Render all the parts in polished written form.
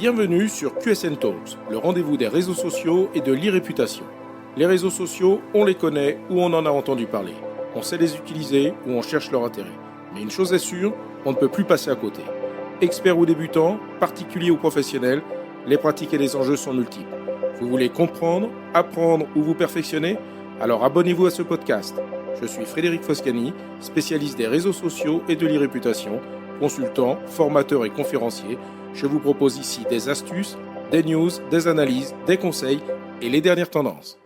Bienvenue sur QSN Talks, le rendez-vous des réseaux sociaux et de l'e-réputation. Les réseaux sociaux, on les connaît ou on en a entendu parler. On sait les utiliser ou on cherche leur intérêt. Mais une chose est sûre, on ne peut plus passer à côté. Experts ou débutants, particuliers ou professionnels, les pratiques et les enjeux sont multiples. Vous voulez comprendre, apprendre ou vous perfectionner? Alors abonnez-vous à ce podcast. Je suis Frédéric Foscani, spécialiste des réseaux sociaux et de l'e-réputation, consultant, formateur et conférencier. Je vous propose ici des astuces, des news, des analyses, des conseils et les dernières tendances.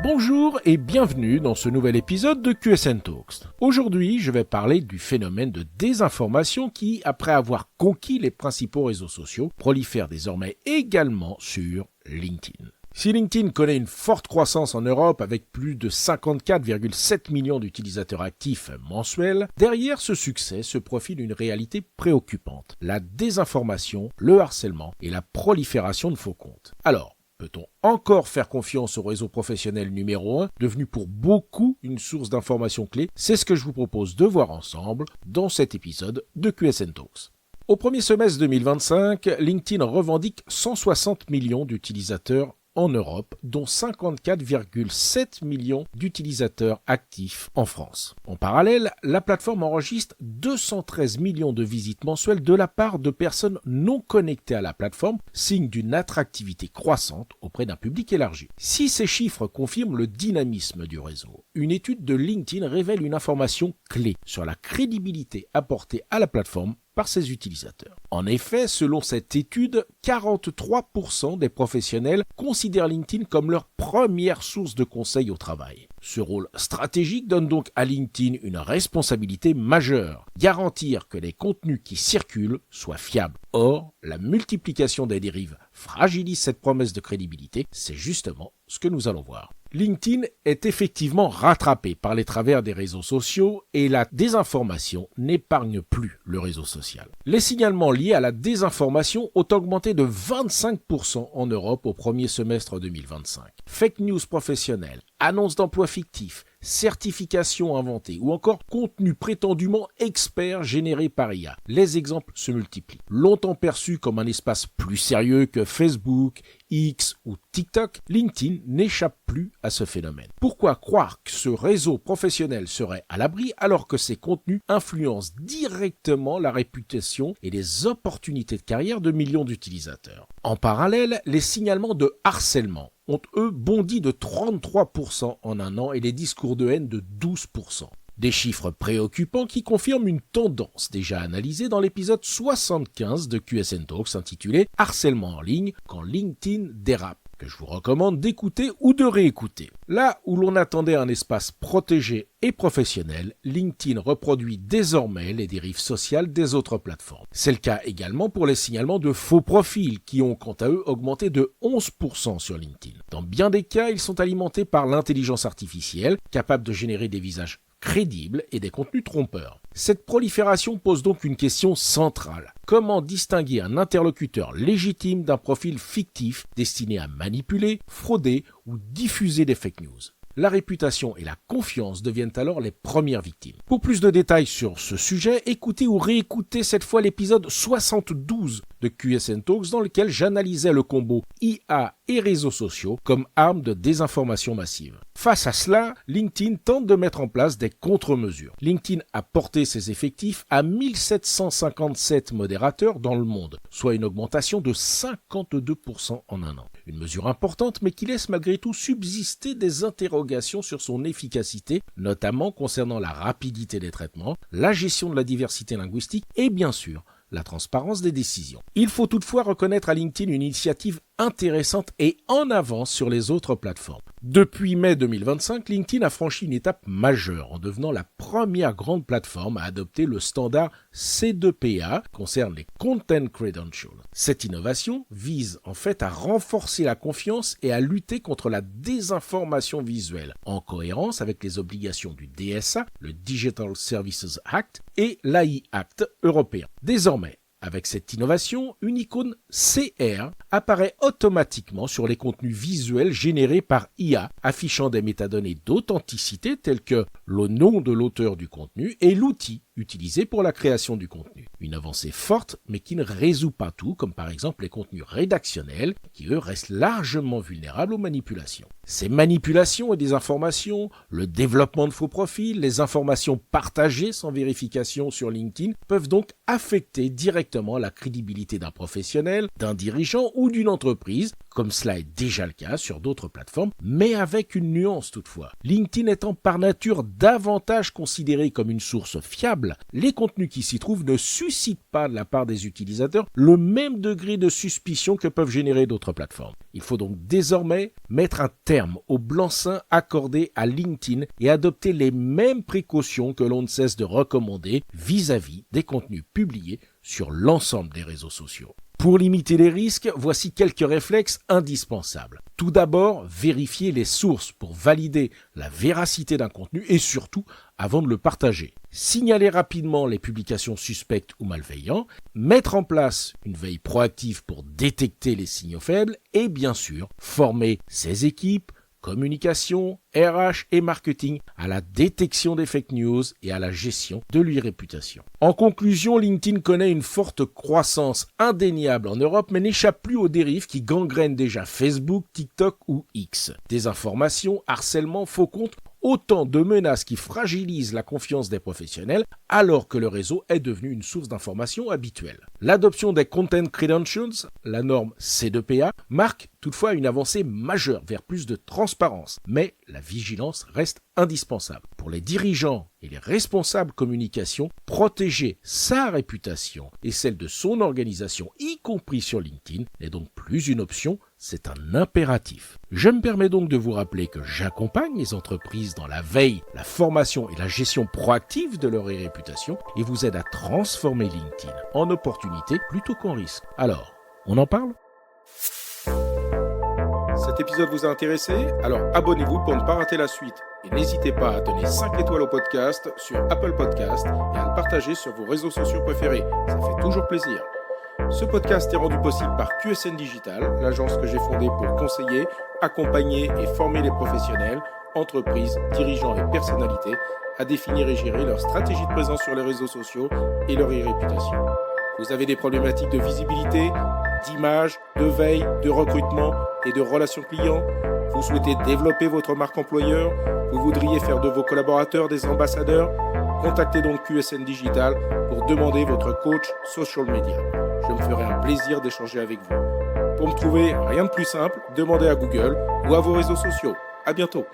Bonjour et bienvenue dans ce nouvel épisode de QSN Talks. Aujourd'hui, je vais parler du phénomène de désinformation qui, après avoir conquis les principaux réseaux sociaux, prolifère désormais également sur LinkedIn. Si LinkedIn connaît une forte croissance en Europe avec plus de 54,7 millions d'utilisateurs actifs mensuels, derrière ce succès se profile une réalité préoccupante, la désinformation, le harcèlement et la prolifération de faux comptes. Alors, peut-on encore faire confiance au réseau professionnel numéro 1, devenu pour beaucoup une source d'informations clés? C'est ce que je vous propose de voir ensemble dans cet épisode de QSN Talks. Au premier semestre 2025, LinkedIn revendique 160 millions d'utilisateurs en Europe, dont 54,7 millions d'utilisateurs actifs en France. En parallèle, la plateforme enregistre 213 millions de visites mensuelles de la part de personnes non connectées à la plateforme, signe d'une attractivité croissante auprès d'un public élargi. Si ces chiffres confirment le dynamisme du réseau, une étude de LinkedIn révèle une information clé sur la crédibilité apportée à la plateforme par ses utilisateurs. En effet, selon cette étude, 43% des professionnels considèrent LinkedIn comme leur première source de conseils au travail. Ce rôle stratégique donne donc à LinkedIn une responsabilité majeure, garantir que les contenus qui circulent soient fiables. Or, la multiplication des dérives fragilise cette promesse de crédibilité, c'est justement ce que nous allons voir. LinkedIn est effectivement rattrapé par les travers des réseaux sociaux et la désinformation n'épargne plus le réseau social. Les signalements liés à la désinformation ont augmenté de 25% en Europe au premier semestre 2025. Fake news professionnelles, annonces d'emplois fictifs, certifications inventées ou encore contenu prétendument expert généré par IA. Les exemples se multiplient. Longtemps perçu comme un espace plus sérieux que Facebook, X ou TikTok, LinkedIn n'échappe plus à ce phénomène. Pourquoi croire que ce réseau professionnel serait à l'abri alors que ces contenus influencent directement la réputation et les opportunités de carrière de millions d'utilisateurs? En parallèle, les signalements de harcèlement ont eux bondi de 33% en un an et les discours de haine de 12%. Des chiffres préoccupants qui confirment une tendance déjà analysée dans l'épisode 75 de QSN Talks intitulé « Harcèlement en ligne quand LinkedIn dérape », que je vous recommande d'écouter ou de réécouter. Là où l'on attendait un espace protégé et professionnel, LinkedIn reproduit désormais les dérives sociales des autres plateformes. C'est le cas également pour les signalements de faux profils qui ont quant à eux augmenté de 11% sur LinkedIn. Dans bien des cas, ils sont alimentés par l'intelligence artificielle, capable de générer des visages crédibles et des contenus trompeurs. Cette prolifération pose donc une question centrale. Comment distinguer un interlocuteur légitime d'un profil fictif destiné à manipuler, frauder ou diffuser des fake news? La réputation et la confiance deviennent alors les premières victimes. Pour plus de détails sur ce sujet, écoutez ou réécoutez cette fois l'épisode 72 de QSN Talks dans lequel j'analysais le combo IA et réseaux sociaux comme arme de désinformation massive. Face à cela, LinkedIn tente de mettre en place des contre-mesures. LinkedIn a porté ses effectifs à 1757 modérateurs dans le monde, soit une augmentation de 52% en un an. Une mesure importante mais qui laisse malgré tout subsister des interrogations sur son efficacité, notamment concernant la rapidité des traitements, la gestion de la diversité linguistique et bien sûr la transparence des décisions. Il faut toutefois reconnaître à LinkedIn une initiative intéressante et en avance sur les autres plateformes. Depuis mai 2025, LinkedIn a franchi une étape majeure en devenant la première grande plateforme à adopter le standard C2PA qui concerne les Content Credentials. Cette innovation vise en fait à renforcer la confiance et à lutter contre la désinformation visuelle, en cohérence avec les obligations du DSA, le Digital Services Act, et l'AI Act européen. Désormais, Avec cette innovation, une icône CR apparaît automatiquement sur les contenus visuels générés par IA, affichant des métadonnées d'authenticité telles que le nom de l'auteur du contenu et l'outil utilisé pour la création du contenu. Une avancée forte, mais qui ne résout pas tout, comme par exemple les contenus rédactionnels, qui eux restent largement vulnérables aux manipulations. Ces manipulations et désinformations, le développement de faux profils, les informations partagées sans vérification sur LinkedIn peuvent donc affecter directement la crédibilité d'un professionnel, d'un dirigeant ou d'une entreprise, comme cela est déjà le cas sur d'autres plateformes, mais avec une nuance toutefois. LinkedIn étant par nature davantage considéré comme une source fiable, les contenus qui s'y trouvent ne suscitent pas de la part des utilisateurs le même degré de suspicion que peuvent générer d'autres plateformes. Il faut donc désormais mettre un terme au blanc-seing accordé à LinkedIn et adopter les mêmes précautions que l'on ne cesse de recommander vis-à-vis des contenus publiés sur l'ensemble des réseaux sociaux. Pour limiter les risques, voici quelques réflexes indispensables. Tout d'abord, vérifier les sources pour valider la véracité d'un contenu et surtout avant de le partager. Signaler rapidement les publications suspectes ou malveillantes, mettre en place une veille proactive pour détecter les signaux faibles et bien sûr, former ses équipes, communication, RH et marketing à la détection des fake news et à la gestion de l'e-réputation. En conclusion, LinkedIn connaît une forte croissance indéniable en Europe mais n'échappe plus aux dérives qui gangrènent déjà Facebook, TikTok ou X. Désinformation, harcèlement, faux comptes, autant de menaces qui fragilisent la confiance des professionnels alors que le réseau est devenu une source d'information habituelle. L'adoption des Content Credentials, la norme C2PA, marque toutefois une avancée majeure vers plus de transparence, mais la vigilance reste indispensable. Pour les dirigeants et les responsables communication, protéger sa réputation et celle de son organisation, y compris sur LinkedIn, n'est donc plus une option, c'est un impératif. Je me permets donc de vous rappeler que j'accompagne les entreprises dans la veille, la formation et la gestion proactive de leur réputation et vous aide à transformer LinkedIn en opportunité plutôt qu'en risque. Alors, on en parle ? Cet épisode vous a intéressé? Alors abonnez-vous pour ne pas rater la suite. Et n'hésitez pas à donner 5 étoiles au podcast sur Apple Podcast et à le partager sur vos réseaux sociaux préférés. Ça fait toujours plaisir. Ce podcast est rendu possible par QSN Digital, l'agence que j'ai fondée pour conseiller, accompagner et former les professionnels, entreprises, dirigeants et personnalités à définir et gérer leur stratégie de présence sur les réseaux sociaux et leur e-réputation. Vous avez des problématiques de visibilité, d'image, de veille, de recrutement et de relations clients? Vous souhaitez développer votre marque employeur? Vous voudriez faire de vos collaborateurs des ambassadeurs? Contactez donc QSN Digital pour demander votre coach social media. Je me ferai un plaisir d'échanger avec vous. Pour me trouver, rien de plus simple, demandez à Google ou à vos réseaux sociaux. À bientôt.